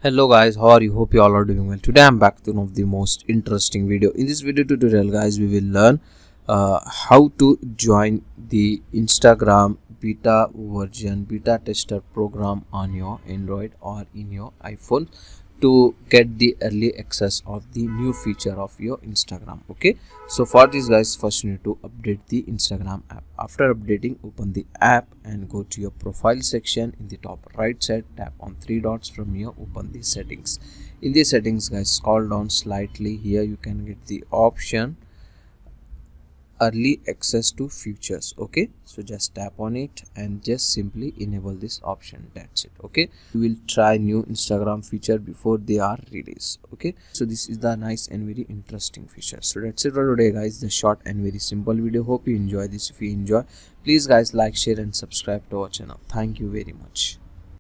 Hello guys, how are you? Hope you all are doing well. Today I'm back to one of the most interesting video. In this video tutorial guys, we will learn how to join the Instagram beta tester program on your Android or in your iPhone to get the early access of the new feature of your Instagram. Okay, so for this guys, first you need to update the Instagram app. After updating, open the app and go to your profile section. In the top right side, tap on three dots. From here, open the settings. In the settings guys, scroll down slightly. Here you can get the option early access to features. Okay, so just tap on it and just simply enable this option. That's it. Okay, we will try new Instagram feature before they are released. Okay, so this is the nice and very interesting feature. So that's it for today guys, the short and very simple video. Hope you enjoy this. If you enjoy, please guys like, share and subscribe to our channel. Thank you very much.